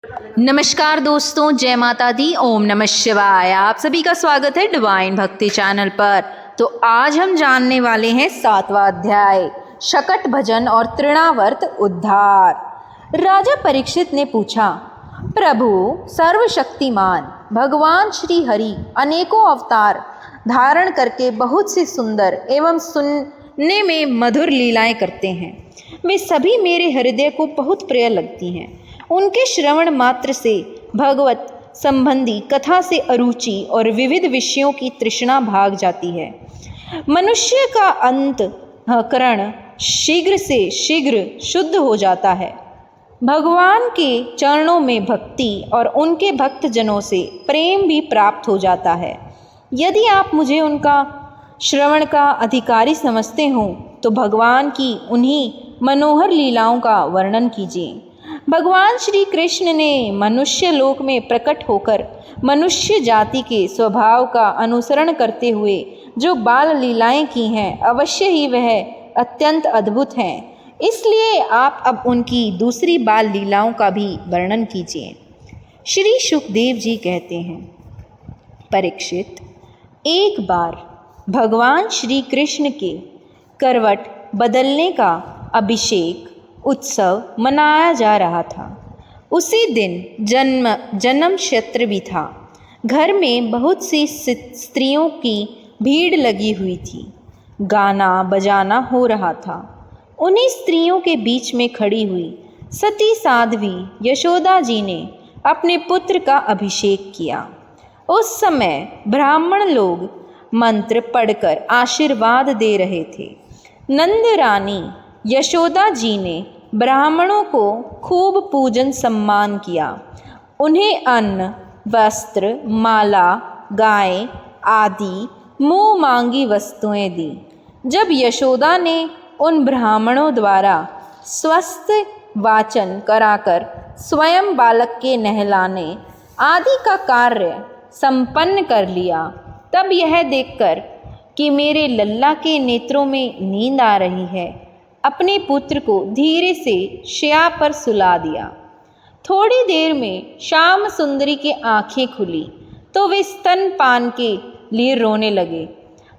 नमस्कार दोस्तों, जय माता दी, ओम नमः शिवाय। आप सभी का स्वागत है डिवाइन भक्ति चैनल पर। तो आज हम जानने वाले हैं 7वां अध्याय, शकट भजन और तृणावर्त उद्धार। राजा परीक्षित ने पूछा, प्रभु सर्वशक्तिमान भगवान श्री हरि अनेकों अवतार धारण करके बहुत सी सुंदर एवं सुनने में मधुर लीलाएं करते हैं। वे सभी मेरे हृदय को बहुत प्रिय लगती हैं। उनके श्रवण मात्र से भगवत संबंधी कथा से अरुचि और विविध विषयों की तृष्णा भाग जाती है। मनुष्य का अंतःकरण शीघ्र से शीघ्र शुद्ध हो जाता है। भगवान के चरणों में भक्ति और उनके भक्तजनों से प्रेम भी प्राप्त हो जाता है। यदि आप मुझे उनका श्रवण का अधिकारी समझते हो तो भगवान की उन्हीं मनोहर लीलाओं का वर्णन कीजिए। भगवान श्री कृष्ण ने मनुष्य लोक में प्रकट होकर मनुष्य जाति के स्वभाव का अनुसरण करते हुए जो बाल लीलाएं की हैं, अवश्य ही वह अत्यंत अद्भुत हैं। इसलिए आप अब उनकी दूसरी बाल लीलाओं का भी वर्णन कीजिए। श्री सुखदेव जी कहते हैं, परीक्षित, एक बार भगवान श्री कृष्ण के करवट बदलने का अभिषेक उत्सव मनाया जा रहा था। उसी दिन जन्म क्षेत्र भी था। घर में बहुत सी स्त्रियों की भीड़ लगी हुई थी। गाना बजाना हो रहा था। उन्हीं स्त्रियों के बीच में खड़ी हुई सती साध्वी यशोदा जी ने अपने पुत्र का अभिषेक किया। उस समय ब्राह्मण लोग मंत्र पढ़कर आशीर्वाद दे रहे थे। नंद रानी यशोदा जी ने ब्राह्मणों को खूब पूजन सम्मान किया। उन्हें अन्न, वस्त्र, माला, गाय आदि मुँह मांगी वस्तुएं दी। जब यशोदा ने उन ब्राह्मणों द्वारा स्वस्थ वाचन कराकर स्वयं बालक के नहलाने आदि का कार्य संपन्न कर लिया, तब यह देखकर कि मेरे लल्ला के नेत्रों में नींद आ रही है, अपने पुत्र को धीरे से शैया पर सुला दिया। थोड़ी देर में श्याम सुंदरी की आंखें खुली तो वे स्तनपान के लिए रोने लगे।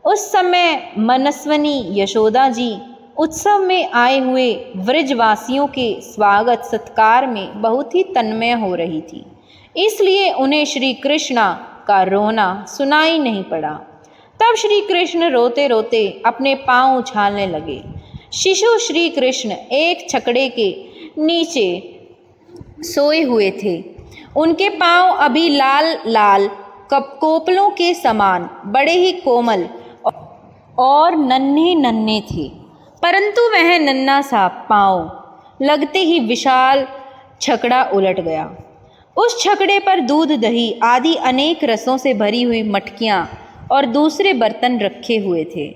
उस समय मनस्वनी यशोदा जी उत्सव में आए हुए व्रजवासियों के स्वागत सत्कार में बहुत ही तन्मय हो रही थी, इसलिए उन्हें श्री कृष्णा का रोना सुनाई नहीं पड़ा। तब श्री कृष्ण रोते रोते अपने पांव उछालने लगे। शिशु श्री कृष्ण एक छकड़े के नीचे सोए हुए थे। उनके पांव अभी लाल लाल कोपलों के समान बड़े ही कोमल और नन्हे नन्हे थे, परंतु वह नन्हा सा पांव लगते ही विशाल छकड़ा उलट गया। उस छकड़े पर दूध, दही आदि अनेक रसों से भरी हुई मटकियाँ और दूसरे बर्तन रखे हुए थे।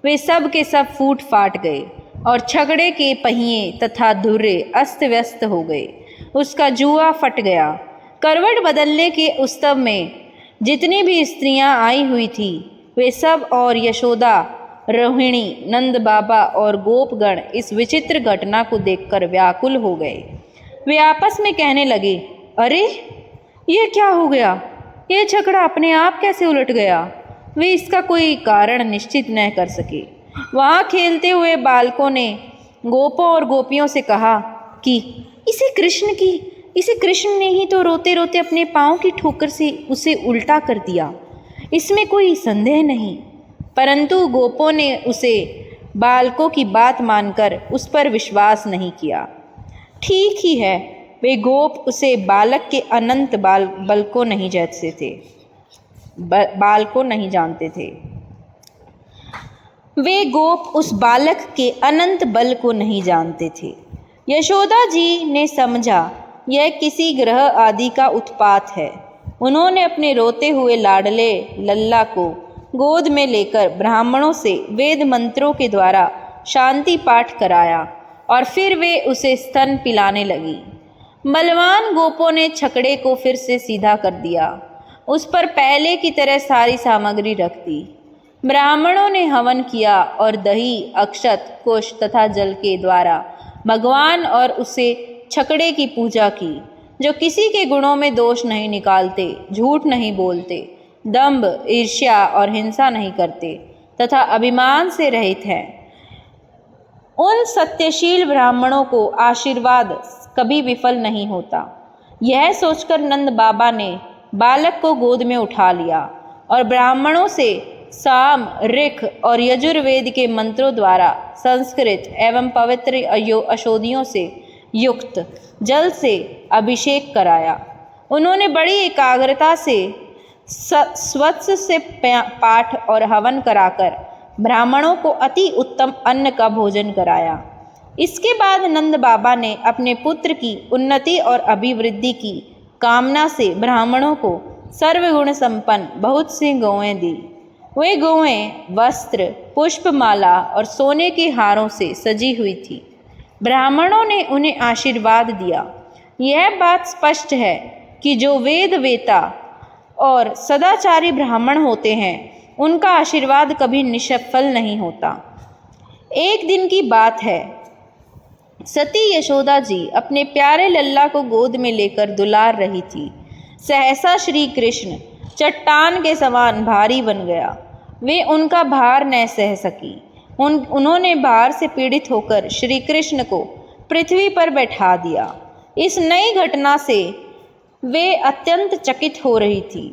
वे सब के सब फूट फाट गए और छकड़े के पहिए तथा धुर्रे अस्त व्यस्त हो गए। उसका जुआ फट गया। करवट बदलने के उत्सव में जितनी भी स्त्रियां आई हुई थी, वे सब और यशोदा, रोहिणी, नंद बाबा और गोपगण इस विचित्र घटना को देखकर व्याकुल हो गए। वे आपस में कहने लगे, अरे ये क्या हो गया? ये छकड़ा अपने आप कैसे उलट गया? वे इसका कोई कारण निश्चित न कर सके। वहाँ खेलते हुए बालकों ने गोपों और गोपियों से कहा कि इसे कृष्ण ने ही तो रोते रोते अपने पाँव की ठोकर से उसे उल्टा कर दिया, इसमें कोई संदेह नहीं। परंतु गोपों ने उसे बालकों की बात मानकर उस पर विश्वास नहीं किया। ठीक ही है, वे गोप उसे बालक के अनंत बल को नहीं जानते थे। वे गोप उस बालक के अनंत बल को नहीं जानते थे। यशोदा जी ने समझा यह किसी ग्रह आदि का उत्पात है। उन्होंने अपने रोते हुए लाडले लल्ला को गोद में लेकर ब्राह्मणों से वेद मंत्रों के द्वारा शांति पाठ कराया और फिर वे उसे स्तन पिलाने लगी। बलवान गोपों ने छकड़े को फिर से सीधा कर दिया। उस पर पहले की तरह सारी सामग्री रख दी। ब्राह्मणों ने हवन किया और दही, अक्षत, कुश तथा जल के द्वारा भगवान और उसे छकड़े की पूजा की। जो किसी के गुणों में दोष नहीं निकालते, झूठ नहीं बोलते, दंभ, ईर्ष्या और हिंसा नहीं करते तथा अभिमान से रहित हैं। उन सत्यशील ब्राह्मणों को आशीर्वाद कभी विफल नहीं होता। यह सोचकर नंद बाबा ने बालक को गोद में उठा लिया और ब्राह्मणों से साम, ऋख और यजुर्वेद के मंत्रों द्वारा संस्कृत एवं पवित्र औषधियों से युक्त जल से अभिषेक कराया। उन्होंने बड़ी एकाग्रता से स्वच्छ से पाठ और हवन कराकर ब्राह्मणों को अति उत्तम अन्न का भोजन कराया। इसके बाद नंद बाबा ने अपने पुत्र की उन्नति और अभिवृद्धि की कामना से ब्राह्मणों को सर्वगुण संपन्न बहुत सी गौएं दी। वे गौएं वस्त्र, पुष्पमाला और सोने के हारों से सजी हुई थी। ब्राह्मणों ने उन्हें आशीर्वाद दिया। यह बात स्पष्ट है कि जो वेद वेता और सदाचारी ब्राह्मण होते हैं उनका आशीर्वाद कभी निष्फल नहीं होता। एक दिन की बात है, सती यशोदा जी अपने प्यारे लल्ला को गोद में लेकर दुलार रही थी। सहसा श्री कृष्ण चट्टान के समान भारी बन गया। वे उनका भार न सह सकी। उन्होंने भार से पीड़ित होकर श्री कृष्ण को पृथ्वी पर बैठा दिया। इस नई घटना से वे अत्यंत चकित हो रही थी।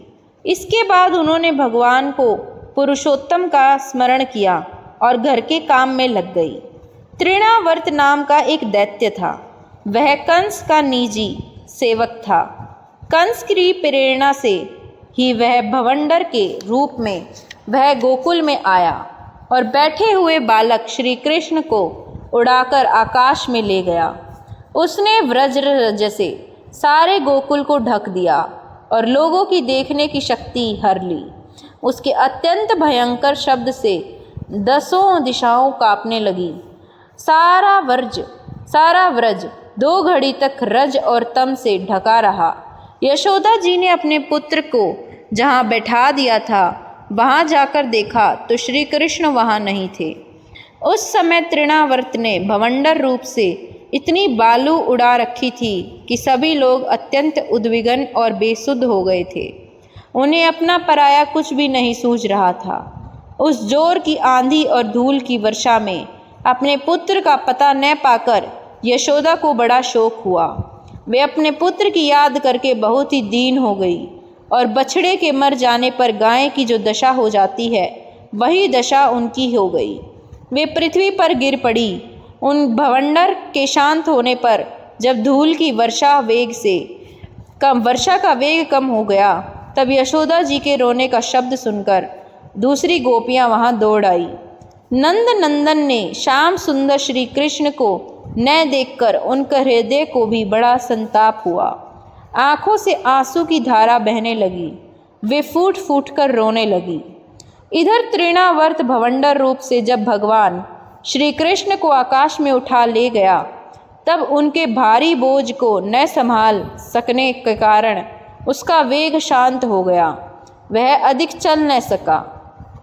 इसके बाद उन्होंने भगवान को पुरुषोत्तम का स्मरण किया और घर के काम में लग गई। तृणावर्त नाम का एक दैत्य था। वह कंस का निजी सेवक था। कंस की प्रेरणा से ही वह भवंडर के रूप में वह गोकुल में आया और बैठे हुए बालक श्री कृष्ण को उड़ाकर आकाश में ले गया। उसने वज्ररज से सारे गोकुल को ढक दिया और लोगों की देखने की शक्ति हर ली। उसके अत्यंत भयंकर शब्द से 10 दिशाओं कांपने लगी। सारा व्रज 2 घड़ी तक रज और तम से ढका रहा। यशोदा जी ने अपने पुत्र को जहाँ बैठा दिया था वहाँ जाकर देखा तो श्री कृष्ण वहाँ नहीं थे। उस समय तृणावर्त ने भवंडर रूप से इतनी बालू उड़ा रखी थी कि सभी लोग अत्यंत उद्विग्न और बेसुध हो गए थे। उन्हें अपना पराया कुछ भी नहीं सूझ रहा था। उस जोर की आंधी और धूल की वर्षा में अपने पुत्र का पता न पाकर यशोदा को बड़ा शोक हुआ। वे अपने पुत्र की याद करके बहुत ही दीन हो गई और बछड़े के मर जाने पर गाय की जो दशा हो जाती है वही दशा उनकी हो गई। वे पृथ्वी पर गिर पड़ी। उन भवंडर के शांत होने पर जब धूल की वर्षा का वेग कम हो गया तब यशोदा जी के रोने का शब्द सुनकर दूसरी गोपियां वहां दौड़ आई। नंद नंदन ने श्याम सुंदर श्री कृष्ण को न देखकर उनका हृदय को भी बड़ा संताप हुआ। आंखों से आंसू की धारा बहने लगी। वे फूट फूट कर रोने लगी। इधर तृणावर्त भवंडर रूप से जब भगवान श्री कृष्ण को आकाश में उठा ले गया तब उनके भारी बोझ को न संभाल सकने के कारण उसका वेग शांत हो गया। वह अधिक चल न सका।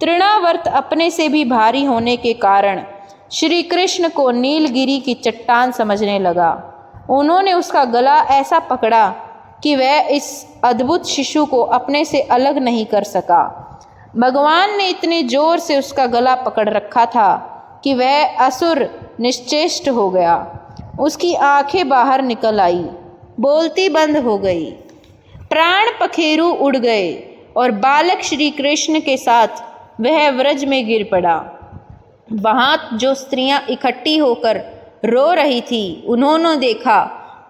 तृणावर्त अपने से भी भारी होने के कारण श्री कृष्ण को नीलगिरी की चट्टान समझने लगा। उन्होंने उसका गला ऐसा पकड़ा कि वह इस अद्भुत शिशु को अपने से अलग नहीं कर सका। भगवान ने इतने जोर से उसका गला पकड़ रखा था कि वह असुर निश्चेष्ट हो गया। उसकी आंखें बाहर निकल आई, बोलती बंद हो गई, प्राण पखेरु उड़ गए और बालक श्री कृष्ण के साथ वह व्रज में गिर पड़ा। वहाँ जो स्त्रियां इकट्ठी होकर रो रही थी उन्होंने देखा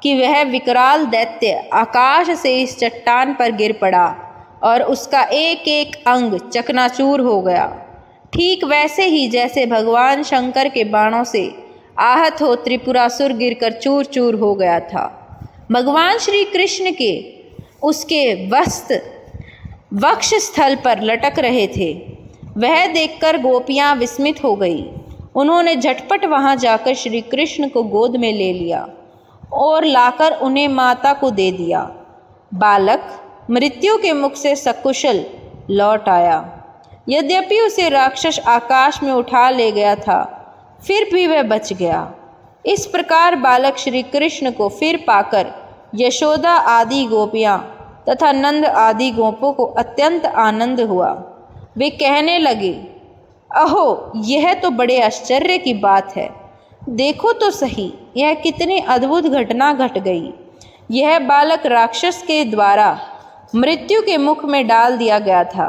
कि वह विकराल दैत्य आकाश से इस चट्टान पर गिर पड़ा और उसका एक एक अंग चकनाचूर हो गया, ठीक वैसे ही जैसे भगवान शंकर के बाणों से आहत हो त्रिपुरासुर गिरकर चूर चूर हो गया था। भगवान श्री कृष्ण के उसके वक्ष स्थल पर लटक रहे थे। वह देखकर गोपियां विस्मित हो गई। उन्होंने झटपट वहां जाकर श्री कृष्ण को गोद में ले लिया और लाकर उन्हें माता को दे दिया। बालक मृत्यु के मुख से सकुशल लौट आया। यद्यपि उसे राक्षस आकाश में उठा ले गया था फिर भी वह बच गया। इस प्रकार बालक श्री कृष्ण को फिर पाकर यशोदा आदि गोपियाँ तथा नंद आदि गोपों को अत्यंत आनंद हुआ। वे कहने लगे, अहो, यह तो बड़े आश्चर्य की बात है। देखो तो सही, यह कितनी अद्भुत घटना घट गई। यह बालक राक्षस के द्वारा मृत्यु के मुख में डाल दिया गया था,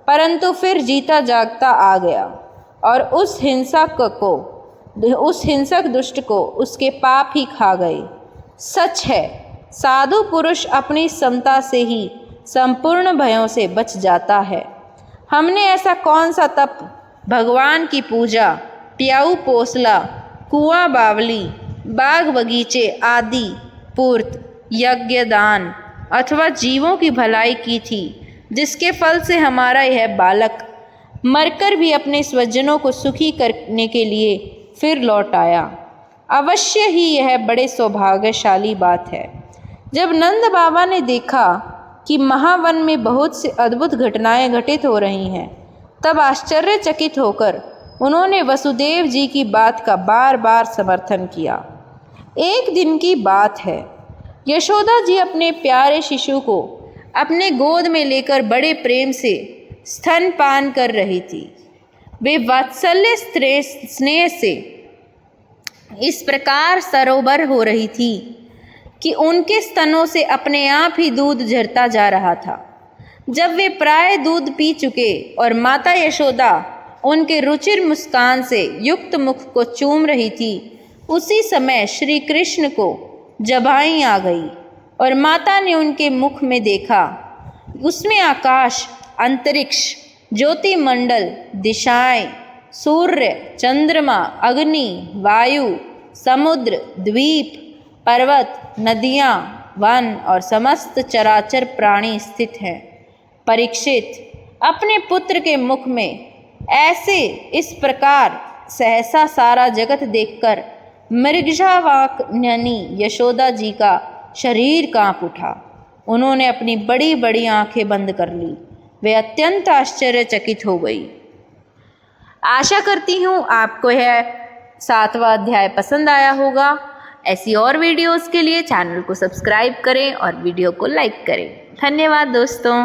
परंतु फिर जीता जागता आ गया और उस हिंसक दुष्ट को उसके पाप ही खा गए। सच है, साधु पुरुष अपनी समता से ही संपूर्ण भयों से बच जाता है। हमने ऐसा कौन सा तप, भगवान की पूजा, प्याऊ पोसला, कुआं बावली, बाग बगीचे आदि पूर्त, यज्ञ दान अथवा जीवों की भलाई की थी, जिसके फल से हमारा यह बालक मरकर भी अपने स्वजनों को सुखी करने के लिए फिर लौट आया। अवश्य ही यह बड़े सौभाग्यशाली बात है। जब नंद बाबा ने देखा कि महावन में बहुत सी अद्भुत घटनाएं घटित हो रही हैं, तब आश्चर्यचकित होकर उन्होंने वसुदेव जी की बात का बार बार समर्थन किया। एक दिन की बात है, यशोदा जी अपने प्यारे शिशु को अपने गोद में लेकर बड़े प्रेम से स्तनपान कर रही थी। वे वात्सल्य स्नेह से इस प्रकार सरोवर हो रही थी कि उनके स्तनों से अपने आप ही दूध झरता जा रहा था। जब वे प्राय दूध पी चुके और माता यशोदा उनके रुचिर मुस्कान से युक्त मुख को चूम रही थी, उसी समय श्री कृष्ण को जबाई आ गई और माता ने उनके मुख में देखा। उसमें आकाश, अंतरिक्ष, ज्योतिमंडल, दिशाएं, सूर्य, चंद्रमा, अग्नि, वायु, समुद्र, द्वीप, पर्वत, नदियाँ, वन और समस्त चराचर प्राणी स्थित हैं। परीक्षित अपने पुत्र के मुख में ऐसे इस प्रकार सहसा सारा जगत देखकर मृगजावाकन्यनी यशोदा जी का शरीर कांप उठा। उन्होंने अपनी बड़ी बड़ी आंखें बंद कर ली। वे अत्यंत आश्चर्यचकित हो गई। आशा करती हूँ आपको यह 7वां अध्याय पसंद आया होगा। ऐसी और वीडियोस के लिए चैनल को सब्सक्राइब करें और वीडियो को लाइक करें। धन्यवाद दोस्तों।